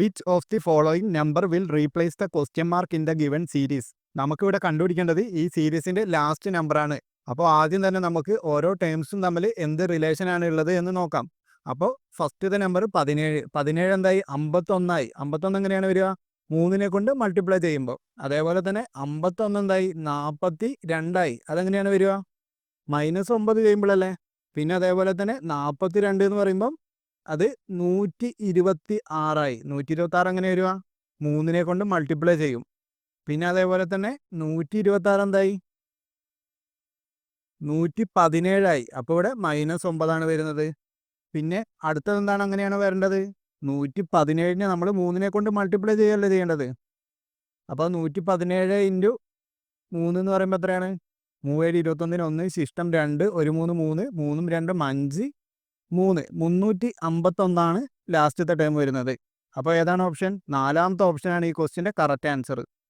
Which of the following number will replace the question mark in the given series. നമുക്കിവിടെ കണ്ടുപിടിക്കേണ്ടത് ഈ സീരീസിന്റെ last നമ്പറാണ്. അപ്പോൾ ആദ്യം തന്നെ നമുക്ക് ഓരോ ടേംസും തമ്മിൽ എന്ത് റിലേഷനാണ് ഉള്ളത് എന്ന് നോക്കാം. അപ്പോൾ ഫസ്റ്റത്തെ നമ്പർ 17. 17 എന്തായി? 51ആയി. 51 എങ്ങനെയാണ് വരിക? 3നെ കൊണ്ട് മൾട്ടിപ്ലൈ ചെയ്യുമ്പോൾ. അതേപോലെ തന്നെ 51 എന്തായി? 42ആയി. അതെങ്ങനെയാണ് വരിക? -9 ചെയ്യുമ്പോഴല്ലേ. പിന്നെ അതേപോലെ തന്നെ 42 എന്ന് പറയുമ്പം അത് 126ആയി. 126 എങ്ങനെ വരിക? 3നെ കൊണ്ട് മൾട്ടിപ്ലൈ ചെയ്യും. പിന്നെ അതേപോലെ തന്നെ 126 എന്തായി? 117ആയി. അപ്പോൾ ഇവിടെ -9 വരുന്നത്. പിന്നെ അടുത്തത് എന്താണ്? അങ്ങനെയാണ് വരേണ്ടത്. 117നെ നമ്മൾ 3നെ കൊണ്ട് മൾട്ടിപ്ലൈ ചെയ്യല്ലേ ചെയ്യേണ്ടത്. അപ്പോൾ 117 ഇൻറ്റു 3 എന്ന് പറയുമ്പോൾ എത്രയാണ്? 3 21 1 ശിഷ്ടം 2 1 3 3 3 2 5 3 351 ലാസ്റ്റത്തെ ടേം വരുന്നത്. അപ്പോൾ ഏതാണ് ഓപ്ഷൻ? നാലാമത്തെ ഓപ്ഷനാണ് ഈ ക്വസ്റ്റ്യൻ്റെ കറക്റ്റ് ആൻസർ.